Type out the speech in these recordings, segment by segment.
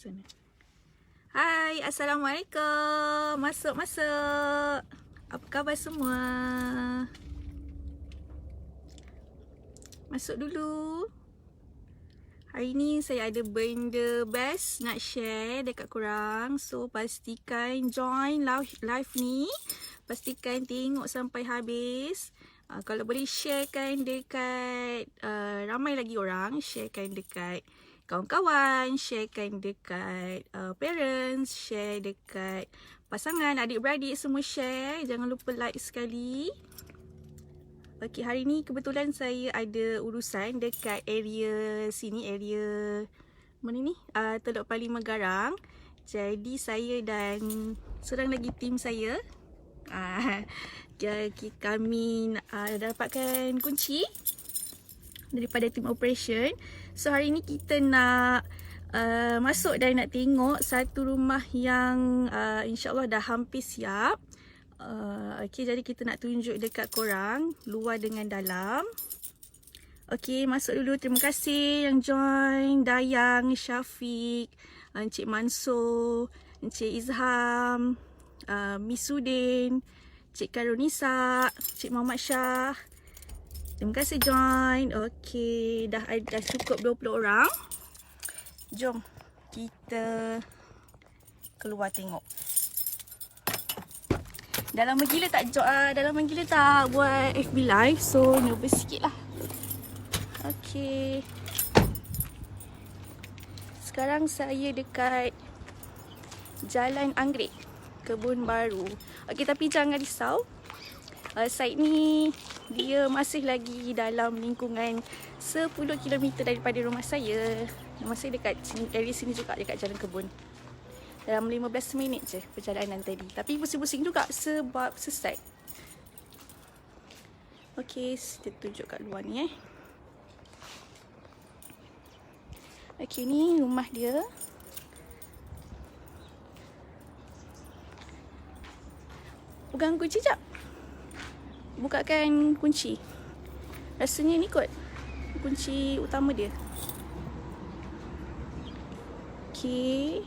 Sana. Hai, Assalamualaikum. Masuk. Apa khabar semua? Masuk dulu. Hari ni saya ada benda best nak share dekat korang. So, pastikan join live ni. Pastikan tengok sampai habis. Kalau boleh sharekan dekat ramai lagi orang. Sharekan dekat kawan-kawan, sharekan dekat parents, share dekat pasangan, adik-beradik, semua share. Jangan lupa like sekali. Okay, hari ni kebetulan saya ada urusan dekat area sini, area mana ni? Teluk Parlimen Garang. Jadi saya dan seorang lagi tim saya, kami dapatkan kunci daripada tim operation. So hari ni kita nak masuk dan nak tengok satu rumah yang insyaAllah dah hampir siap. Okay, jadi kita nak tunjuk dekat korang luar dengan dalam. Okay, masuk dulu. Terima kasih yang join. Dayang, Syafiq, Encik Mansur, Encik Izham, Miss Sudin, Cik Karunisa, Cik Muhammad Shah. Terima kasih join. Okay, dah cukup 20 orang. Jom kita keluar tengok. Dah lama gila tak buat FB live, so nervous sikit lah. Okay, sekarang saya dekat Jalan Anggrek, Kebun Baru. Okay, tapi jangan risau, site ni dia masih lagi dalam lingkungan 10 km daripada rumah saya. Rumah saya dekat area sini juga, dekat Jalan Kebun. Dalam 15 minit je perjalanan tadi. Tapi pusing-pusing juga sebab sesat. Okay, kita tunjuk kat luar ni Okay, ni rumah dia. Pegang kunci jap. Bukakan kunci. Rasanya ni kot kunci utama dia. Okay.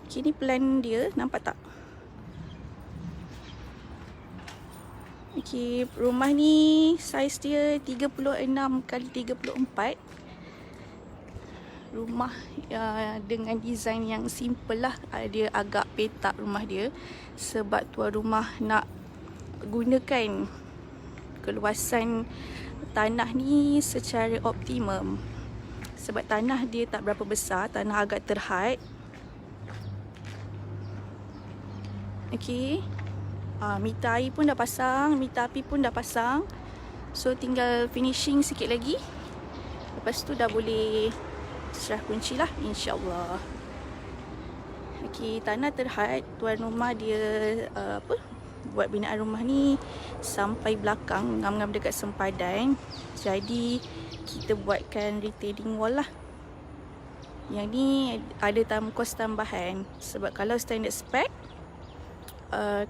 Okay, ni plan dia. Nampak tak? Okay, rumah ni saiz dia 36 kali 34. Rumah dengan design yang simple lah. Dia agak petak rumah dia. Sebab tuan rumah nak gunakan keluasan tanah ni secara optimum. Sebab tanah dia tak berapa besar. Tanah agak terhad. Okay, meter air pun dah pasang, meter api pun dah pasang. So tinggal finishing sikit lagi. Lepas tu dah boleh serah kunci lah, insyaAllah. Okay, tanah terhad. Tuan rumah dia buat binaan rumah ni sampai belakang, ngam-ngam dekat sempadan. Jadi kita buatkan retaining wall lah. Yang ni ada kos tambahan. Sebab kalau standard spec,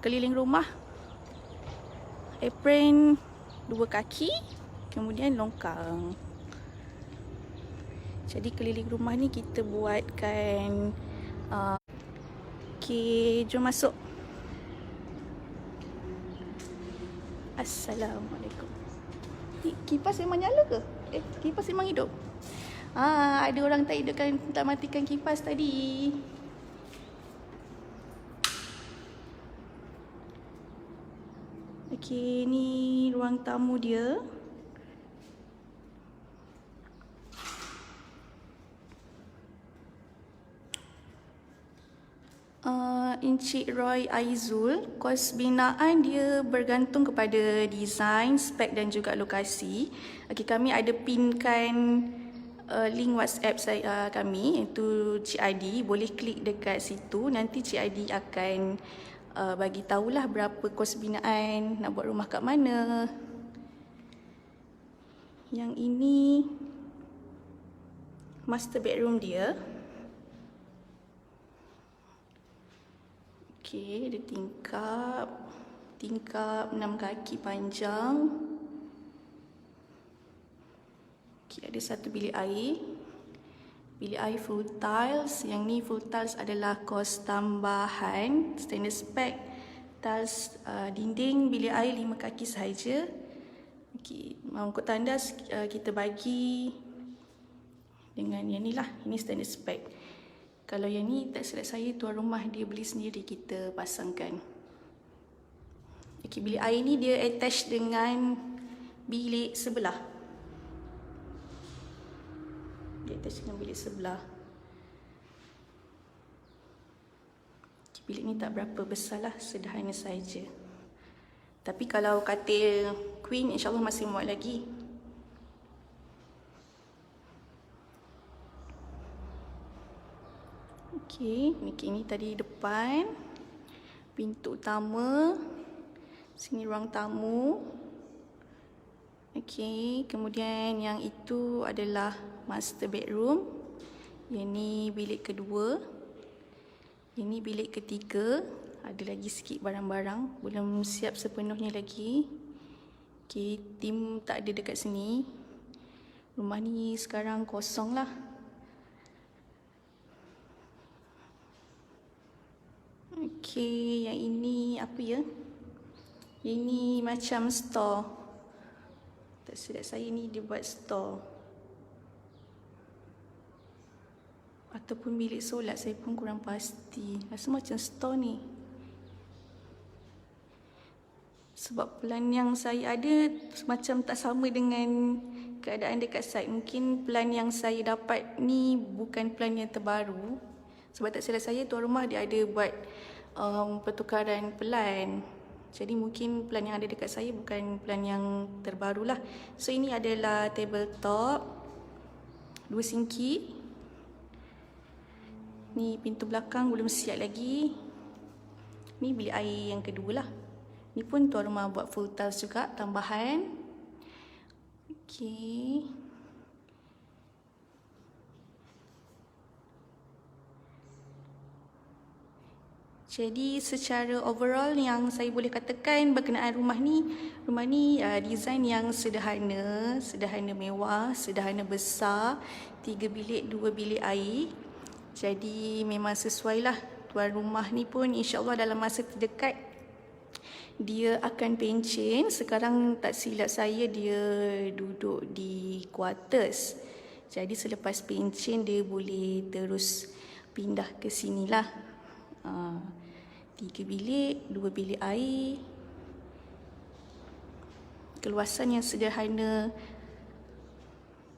keliling rumah apron 2 kaki, kemudian longkang. Jadi keliling rumah ni kita buatkan okay, jom masuk. Assalamualaikum. Kipas memang nyala ke? Kipas memang hidup? Ada orang tak matikan kipas tadi. Okay, ni ruang tamu dia. Encik Roy Aizul. Kos binaan dia bergantung kepada design, spek dan juga lokasi. Okay, kami ada pinkan link WhatsApp kami, iaitu Cik Adi. Boleh klik dekat situ. Nanti Cik Adi akan bagi tahulah berapa kos binaan, nak buat rumah kat mana. Yang ini master bedroom dia. Okay, ada tingkap 6 kaki panjang. Okay, ada satu bilik air. Bilik air full tiles. Yang ni full tiles adalah kos tambahan. Standard spec tiles dinding bilik air 5 kaki sahaja. Okay, mangkuk tandas kita bagi dengan yang ni lah. Ini standard spec. Kalau yang ni tak silap saya tuan rumah dia beli sendiri, kita pasangkan. Okay, bilik air ni dia attach dengan bilik sebelah. Dia attach dengan bilik sebelah. Okay, bilik ni tak berapa besar lah, sederhana saja. Tapi kalau katil queen, insyaAllah masih muat lagi. Okey, ni tadi depan. Pintu utama. Sini ruang tamu. Okey, kemudian yang itu adalah master bedroom. Yang ni bilik kedua. Ini bilik ketiga. Ada lagi sikit barang-barang, belum siap sepenuhnya lagi. Okey, tim tak ada dekat sini. Rumah ni sekarang kosong lah. Okey, yang ini apa ya? Ini macam store. Tak silap saya ni dia buat store. Ataupun bilik solat, saya pun kurang pasti. Rasa macam store ni. Sebab plan yang saya ada macam tak sama dengan keadaan dekat site. Mungkin plan yang saya dapat ni bukan plan yang terbaru. Sebab tak silap saya tuan rumah dia ada buat pertukaran plan. Jadi mungkin plan yang ada dekat saya bukan plan yang terbaru lah. So ini adalah tabletop, 2 sinki. Ni pintu belakang belum siap lagi. Ni bilik air yang kedua lah. Ni pun tuan rumah buat full tiles juga, tambahan. Okey. Jadi secara overall yang saya boleh katakan berkenaan rumah ni design yang sederhana mewah, sederhana besar, 3 bilik, 2 bilik air. Jadi memang sesuai lah. Tuan rumah ni pun insyaAllah dalam masa terdekat dia akan pencen. Sekarang tak silap saya dia duduk di quarters. Jadi selepas pencen dia boleh terus pindah ke sini lah. 3 bilik, 2 bilik air. Keluasan yang sederhana,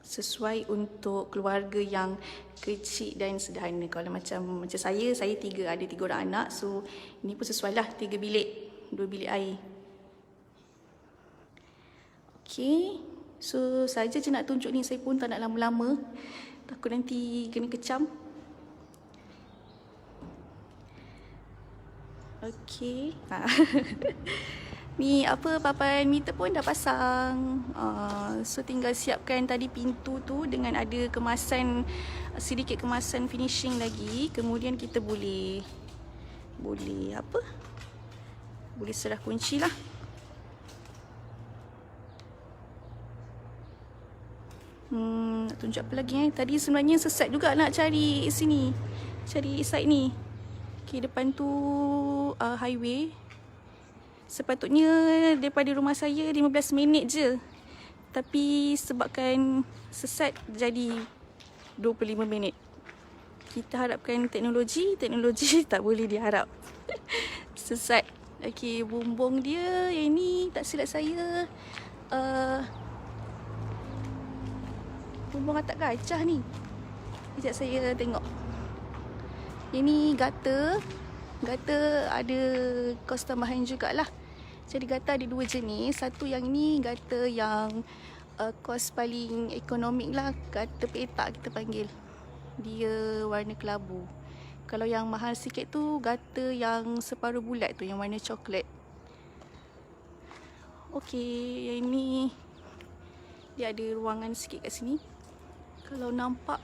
sesuai untuk keluarga yang kecil dan sederhana. Kalau macam saya 3, ada 3 orang anak. So ini pun sesuai lah, 3 bilik, 2 bilik air. Okey, so saja je nak tunjuk ni, saya pun tak nak lama-lama. Takut nanti kena kecam. Okey. Ni apa, papan meter pun dah pasang. So tinggal siapkan tadi pintu tu dengan ada kemasan, sedikit kemasan finishing lagi. Kemudian kita boleh apa? Boleh serah kunci lah. Nak tunjuk apa lagi Tadi sebenarnya sesat juga nak cari sini. Cari side ni. Okay, depan tu highway. Sepatutnya daripada rumah saya 15 minit je. Tapi sebabkan sesat jadi 25 minit. Kita harapkan teknologi tak boleh diharap. Sesat. Okey, bumbung dia yang ni tak silap saya bumbung atak gajah ni. Sekejap saya tengok. Yang ni gutter ada kos tambahan jugalah. Jadi gutter ada 2 jenis. Satu yang ni gutter yang kos paling ekonomik lah, gutter petak kita panggil. Dia warna kelabu. Kalau yang mahal sikit tu gutter yang separuh bulat tu, yang warna coklat. Okey, yang ni dia ada ruangan sikit kat sini. Kalau nampak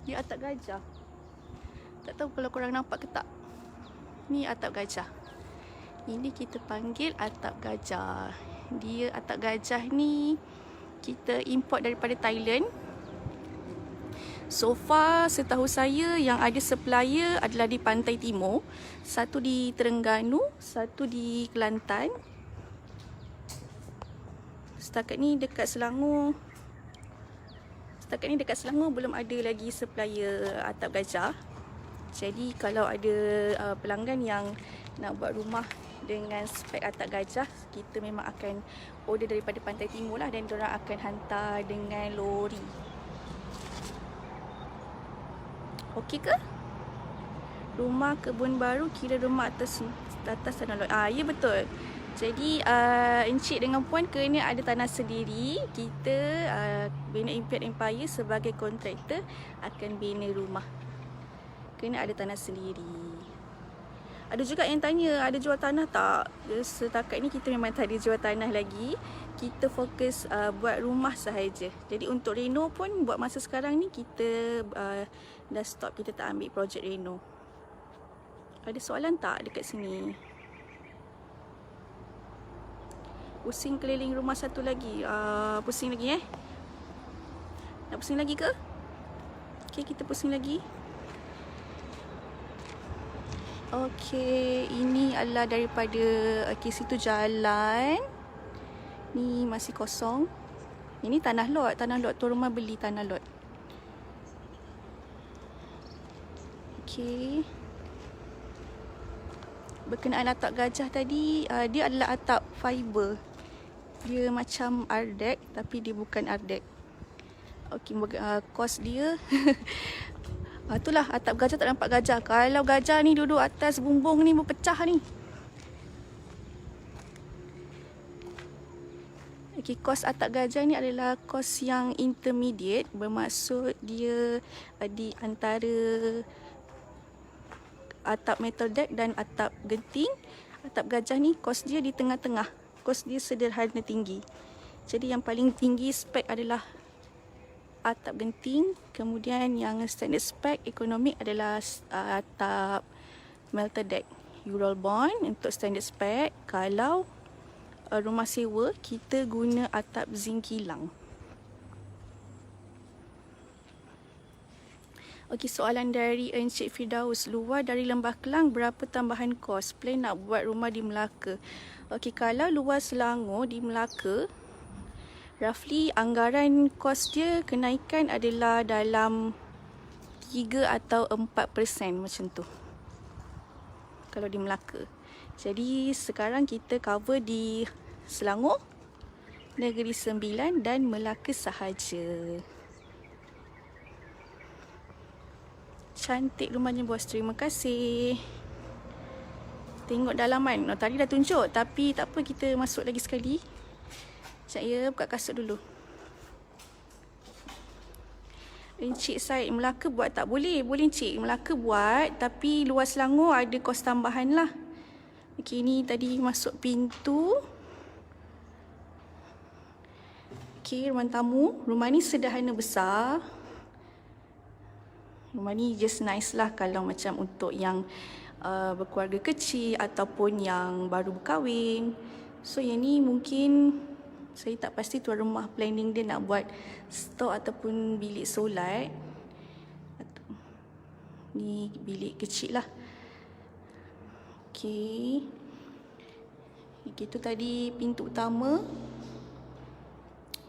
dia atap gajah. Tak tahu kalau korang nampak ke tak. Ni atap gajah. Ini kita panggil atap gajah. Dia atap gajah ni kita import daripada Thailand. So far setahu saya yang ada supplier adalah di Pantai Timur, satu di Terengganu, satu di Kelantan. Setakat ni dekat Selangor belum ada lagi supplier atap gajah. Jadi kalau ada pelanggan yang nak buat rumah dengan spek atap gajah, kita memang akan order daripada Pantai Timur lah, dan diorang akan hantar dengan lori. Okey ke? Rumah Kebun Baru kira rumah atas tanah lot. Ya betul. Jadi Encik dengan Puan kena ada tanah sendiri. Kita Bina Impian Empire sebagai kontraktor akan bina rumah. Kena ada tanah sendiri. Ada juga yang tanya, ada jual tanah tak? Setakat ni kita memang tak ada jual tanah lagi. Kita fokus buat rumah sahaja. Jadi untuk reno pun buat masa sekarang ni kita dah stop, kita tak ambil projek reno. Ada soalan tak dekat sini? Pusing keliling rumah satu lagi. Pusing lagi Nak pusing lagi ke? Okay, kita pusing lagi. Okey, ini adalah daripada situ jalan. Ni masih kosong. Ini tanah lot tu rumah beli tanah lot. Okey. Berkenaan atap gajah tadi, dia adalah atap fiber. Dia macam ardek tapi dia bukan ardek. Okey, kos dia itulah, atap gajah tak nampak gajah. Kalau gajah ni duduk atas bumbung ni berpecah ni. Okey, kos atap gajah ni adalah kos yang intermediate. Bermaksud dia di antara atap metal deck dan atap genting. Atap gajah ni kos dia di tengah-tengah. Kos dia sederhana tinggi. Jadi yang paling tinggi spek adalah atap genting, kemudian yang standard spek ekonomik adalah atap melter deck. Eurobond untuk standard spek. Kalau rumah sewa, kita guna atap zinc kilang. Okey, soalan dari Encik Firdaus. Luar dari Lembah Kelang, berapa tambahan kos? Plan nak buat rumah di Melaka. Okey, kalau luar Selangor di Melaka, roughly anggaran kos dia kenaikan adalah dalam 3 atau 4% macam tu. Kalau di Melaka. Jadi sekarang kita cover di Selangor, Negeri Sembilan dan Melaka sahaja. Cantik rumahnya bos, terima kasih. Tengok dalaman. Tadi dah tunjuk tapi tak apa, kita masuk lagi sekali. Sekejap ya, buka kasut dulu. Encik Syed, Melaka buat tak? Boleh Encik. Melaka buat, tapi luar Selangor ada kos tambahan lah. Okey, ni tadi masuk pintu. Okey, ruang tamu. Rumah ni sederhana besar. Rumah ni just nice lah kalau macam untuk yang berkeluarga kecil ataupun yang baru berkahwin. So yang ni mungkin saya tak pasti tuan rumah planning dia nak buat stor ataupun bilik solat. Ni bilik kecil lah. Okey. Itu tadi pintu utama.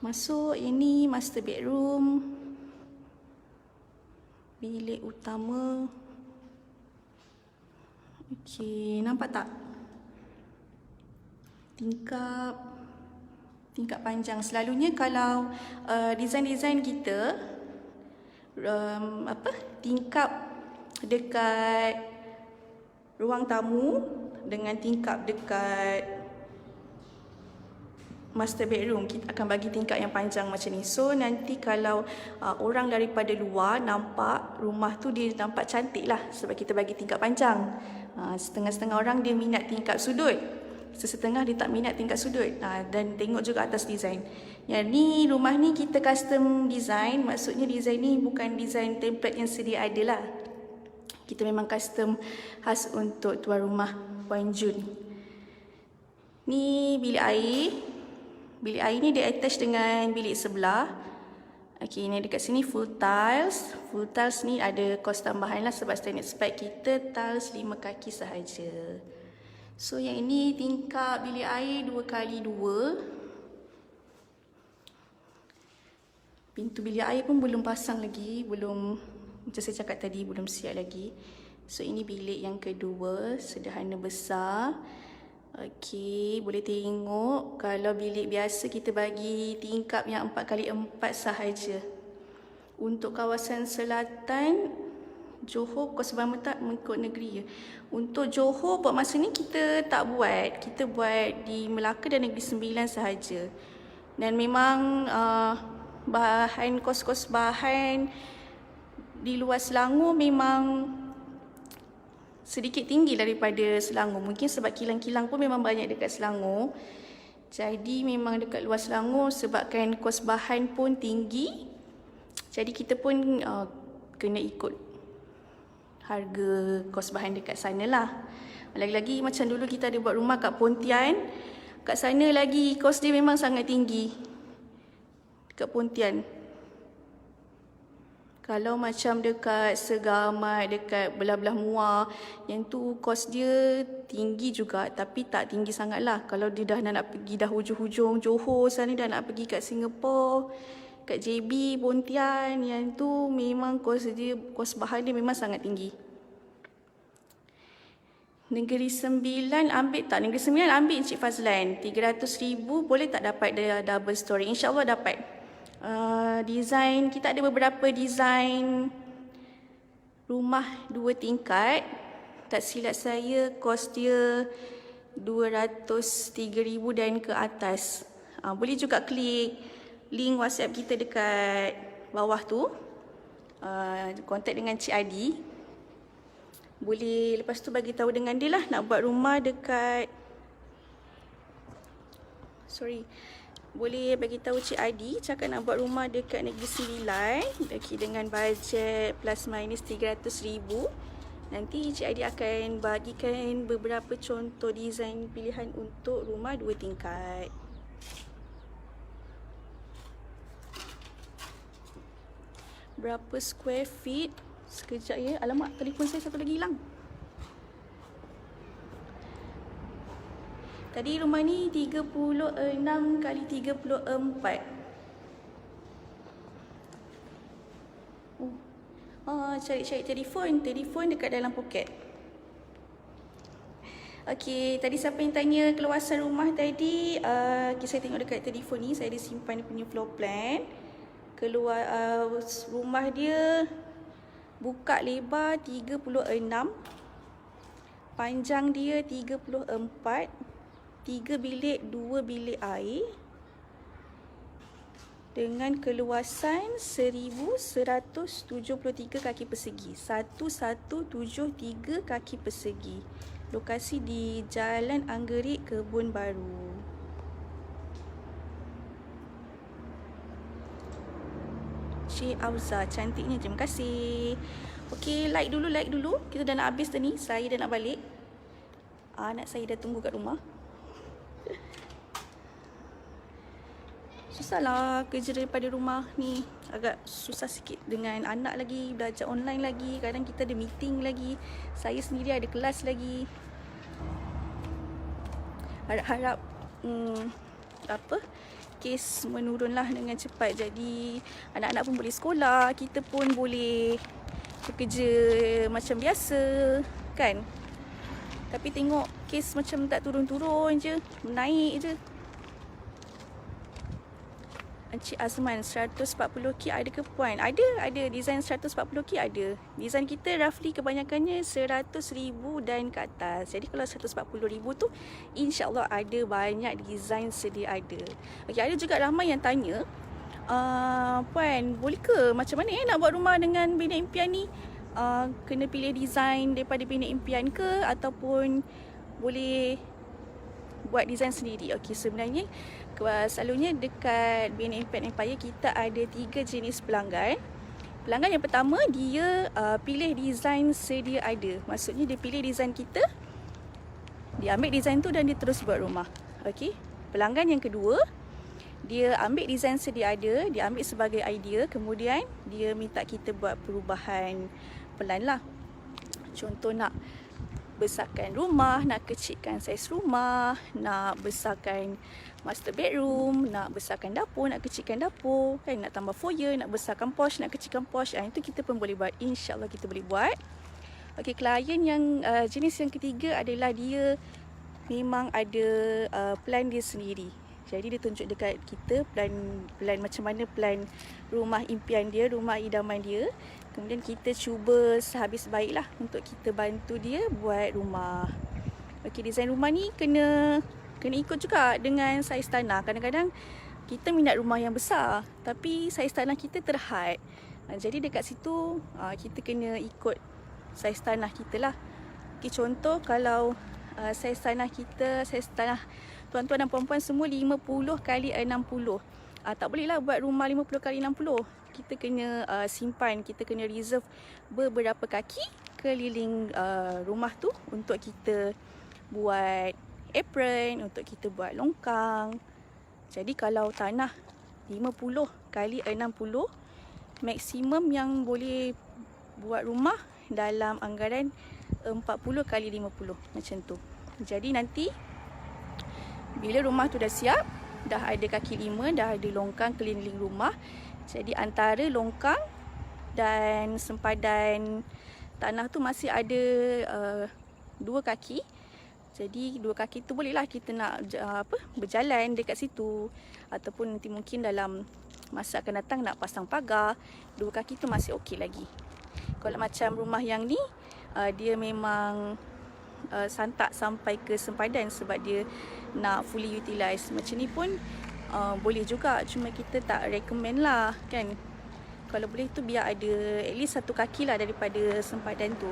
Masuk, yang ni master bedroom. Bilik utama. Okey, nampak tak? Tingkap panjang. Selalunya kalau design-design kita tingkap dekat ruang tamu dengan tingkap dekat master bedroom, kita akan bagi tingkap yang panjang macam ni. So nanti kalau orang daripada luar nampak rumah tu, dia nampak cantik lah sebab kita bagi tingkap panjang. Setengah-setengah orang dia minat tingkap sudut, sesetengah dia tak minat tingkat sudut. Dan tengok juga atas design. Yang ni, rumah ni kita custom design. Maksudnya design ni bukan design template yang sedia ada lah. Kita memang custom khas untuk tuan rumah Puan Jun. Ni bilik air. Bilik air ni dia attach dengan bilik sebelah. Okay, ini dekat sini full tiles. Full tiles ni ada kos tambahan lah sebab standard spec kita tiles 5 kaki sahaja. So yang ini tingkap bilik air 2x2. Pintu bilik air pun belum pasang lagi, belum, macam saya cakap tadi, belum siap lagi. So ini bilik yang kedua, sederhana besar. Okey, boleh tengok kalau bilik biasa kita bagi tingkap yang 4x4 sahaja. Untuk kawasan selatan Johor, kos Bahama tak mengikut negeri ya. Untuk Johor buat masa ni kita tak buat. Kita buat di Melaka dan Negeri Sembilan sahaja. Dan memang bahan, kos-kos bahan di luar Selangor memang sedikit tinggi daripada Selangor. Mungkin sebab kilang-kilang pun memang banyak dekat Selangor. Jadi memang dekat luar Selangor sebabkan kos bahan pun tinggi. Jadi kita pun kena ikut harga kos bahan dekat sana lah. Lagi-lagi macam dulu kita ada buat rumah kat Pontian. Kat sana lagi kos dia memang sangat tinggi. Dekat Pontian. Kalau macam dekat Segamat, dekat belah-belah Muar, yang tu kos dia tinggi juga tapi tak tinggi sangat lah. Kalau dia dah nak pergi dah hujung-hujung Johor sana, dah nak pergi kat Singapore, kat JB, Pontian, yang tu memang kos dia, kos bahan dia memang sangat tinggi. Negeri Sembilan ambil tak? Negeri Sembilan ambil Encik Fazlan. 300,000 boleh tak dapat dia double story? InsyaAllah dapat. Design, kita ada beberapa design rumah 2 tingkat. Tak silap saya kos dia 203,000 dan ke atas. Boleh juga klik link WhatsApp kita dekat bawah tu. Kontak dengan Cik Adi. Boleh lepas tu bagi tahu dengan dia lah nak buat rumah dekat, boleh bagi tahu Cik Adi cakap nak buat rumah dekat Negeri Sembilan, okay, dengan bajet plus minus 300,000. Nanti Cik Adi akan bagikan beberapa contoh desain pilihan untuk rumah 2 tingkat. Berapa square feet? Sekejap ya. Alamak, telefon saya satu lagi hilang. Tadi rumah ni 36 kali 34. Cari telefon. Telefon dekat dalam poket. Okey, tadi siapa yang tanya keluasan rumah tadi? Saya tengok dekat telefon ni, saya ada simpan dia punya floor plan. Keluar rumah dia buka lebar 36, panjang dia 34, 3 bilik 2 bilik air dengan keluasan 1173 kaki persegi. 1173 kaki persegi. Lokasi di Jalan Anggerik, Kebun Baru. Cik Auza, cantiknya. Terima kasih. Okey, like dulu. Kita dah nak habis dah ni. Saya dah nak balik. Anak saya dah tunggu kat rumah. Susahlah kerja daripada rumah ni. Agak susah sikit dengan anak lagi, belajar online lagi. Kadang kita ada meeting lagi. Saya sendiri ada kelas lagi. Harap-harap kes menurunlah dengan cepat. Jadi anak-anak pun boleh sekolah, kita pun boleh bekerja macam biasa, kan? Tapi tengok kes macam tak turun-turun je, naik je. Encik Azman, 140K ada ke puan? Ada. Design 140K ada. Design kita roughly kebanyakannya 100,000 dan ke atas. Jadi kalau 140,000 tu insya-Allah ada banyak design sedia ada. Okey, ada juga ramai yang tanya, puan, boleh ke macam mana nak buat rumah dengan bilik impian ni? Kena pilih design daripada bilik impian ke ataupun boleh buat design sendiri? Okey, sebenarnya selalunya dekat bilik impian Empire kita ada 3 jenis pelanggan. Pelanggan yang pertama, dia pilih design sedia ada. Maksudnya dia pilih design kita, dia ambil design tu dan dia terus buat rumah. Okey. Pelanggan yang kedua, Dia ambil design sedia ada, dia ambil sebagai idea, kemudian dia minta kita buat perubahan pelan lah. Contoh nak besarkan rumah, nak kecilkan saiz rumah, nak besarkan master bedroom, nak besarkan dapur, nak kecilkan dapur, kan, nak tambah foyer, nak besarkan porch, nak kecilkan porch. Itu kita pun boleh buat. InsyaAllah kita boleh buat. Okey, klien yang jenis yang ketiga adalah dia memang ada plan dia sendiri. Jadi dia tunjuk dekat kita plan macam mana plan rumah impian dia, rumah idaman dia. Kemudian kita cuba sehabis baiklah untuk kita bantu dia buat rumah. Okey, design rumah ni kena ikut juga dengan saiz tanah. Kadang-kadang kita minat rumah yang besar tapi saiz tanah kita terhad. Jadi dekat situ kita kena ikut saiz tanah kita lah. Okey, contoh kalau saiz tanah kita, saiz tanah tuan-tuan dan puan-puan semua 50 kali 60. Tak boleh lah buat rumah 50 kali 60. Kita kena simpan, kita kena reserve beberapa kaki keliling rumah tu untuk kita buat apron, untuk kita buat longkang. Jadi kalau tanah 50 kali 60, maksimum yang boleh buat rumah dalam anggaran 40 kali 50 macam tu. Jadi nanti bila rumah tu dah siap, dah ada kaki 5, dah ada longkang keliling rumah. Jadi antara longkang dan sempadan tanah tu masih ada 2 kaki. Jadi 2 kaki tu bolehlah kita nak berjalan dekat situ, ataupun nanti mungkin dalam masa akan datang nak pasang pagar, 2 kaki tu masih okey lagi. Kalau macam rumah yang ni, dia memang santak sampai ke sempadan sebab dia nak fully utilize. Macam ni pun boleh juga, cuma kita tak recommend lah kan. Kalau boleh tu biar ada at least 1 kaki lah daripada sempadan tu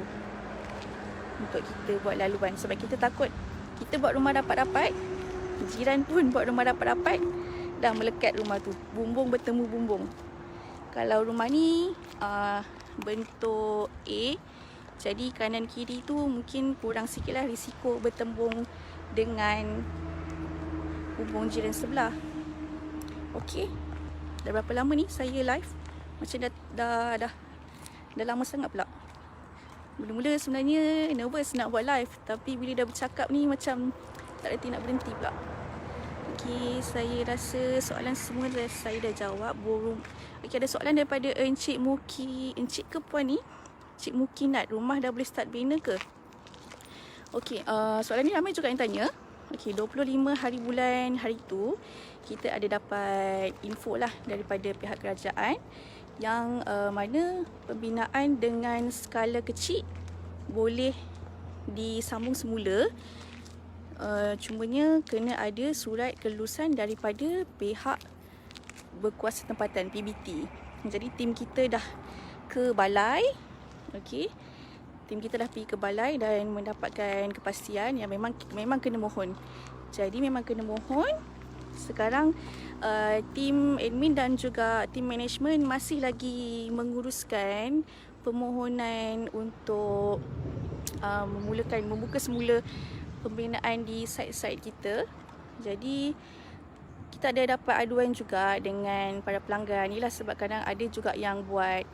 untuk kita buat laluan. Sebab kita takut kita buat rumah rapat-rapat, jiran pun buat rumah rapat-rapat, dah melekat rumah tu, bumbung bertemu bumbung. Kalau rumah ni bentuk A, jadi kanan kiri tu mungkin kurang sikit lah risiko bertembung dengan bumbung jiran sebelah. Okey, dah berapa lama ni saya live? Macam dah lama sangat pula. Mula-mula sebenarnya nervous nak buat live, tapi bila dah bercakap ni macam tak reti nak berhenti pula. Okey, saya rasa soalan semua saya dah jawab. Okey, ada soalan daripada Encik Muki. Encik ke puan ni? Encik Muki Nat, rumah dah boleh start bina ke? Okey, soalan ni ramai juga yang tanya. Okey, 25 hari bulan hari tu kita ada dapat info lah daripada pihak kerajaan yang mana pembinaan dengan skala kecil boleh disambung semula. Cumanya kena ada surat kelulusan daripada pihak berkuasa tempatan, PBT. Jadi tim kita dah ke balai. Okey, tim kita dah pergi ke balai dan mendapatkan kepastian yang memang kena mohon. Jadi memang kena mohon. Sekarang tim admin dan juga tim management masih lagi menguruskan permohonan untuk membuka semula pembinaan di site-site kita. Jadi kita ada dapat aduan juga dengan para pelanggan. Inilah sebab kadang ada juga yang buat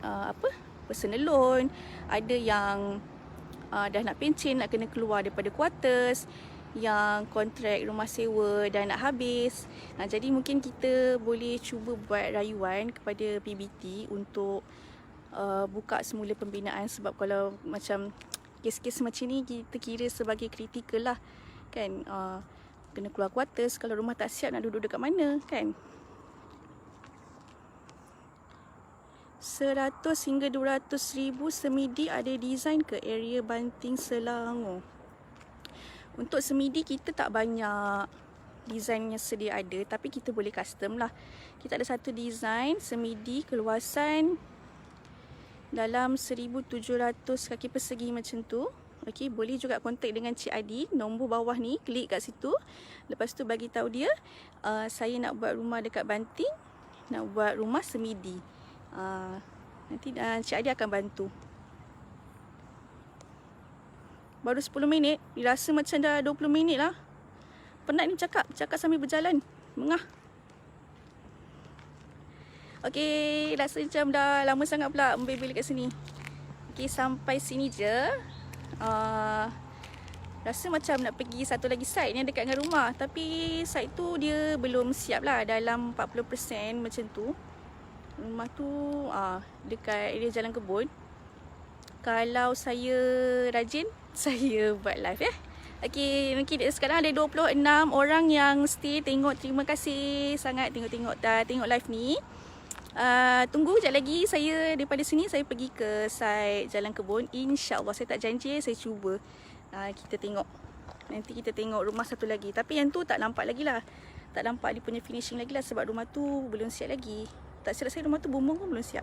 personal loan, ada yang dah nak pencen, nak kena keluar daripada quarters, yang kontrak rumah sewa dah nak habis. Jadi mungkin kita boleh cuba buat rayuan kepada PBT untuk buka semula pembinaan. Sebab kalau macam kes-kes macam ni kita kira sebagai kritikal lah kan. Kena keluar quarters, kalau rumah tak siap nak duduk dekat mana kan. 100 hingga 200 ribu semidi ada design ke area Banting Selangor? Untuk semidi kita tak banyak design yang sedia ada, tapi kita boleh custom lah. Kita ada satu design semidi keluasan dalam 1700 kaki persegi macam tu. Okey, boleh juga kontak dengan Cik Adi, nombor bawah ni, klik kat situ. Lepas tu bagi tahu dia saya nak buat rumah dekat Banting, nak buat rumah semidi. Nanti Cik Adi akan bantu. Baru 10 minit, dirasa macam dah 20 minit lah. Penat ni cakap sambil berjalan, mengah. Okay, rasa macam dah lama sangat pula membebel kat sini. Okay, sampai sini je. Rasa macam nak pergi satu lagi site yang dekat dengan rumah. Tapi site tu dia belum siap lah, dalam 40% macam tu. Rumah tu dekat area Jalan Kebun. Kalau saya rajin, saya buat live ya. Okay, mungkin sekarang ada 26 orang yang stay tengok. Terima kasih sangat tengok live ni. Tunggu sekejap lagi, saya daripada sini saya pergi ke site Jalan Kebun. InsyaAllah, saya tak janji, saya cuba. Kita tengok. Nanti kita tengok rumah satu lagi. Tapi yang tu tak nampak lagi lah. Tak nampak dia punya finishing lagi lah, sebab rumah tu belum siap lagi. Tak silap saya, rumah tu bumbung pun belum siap.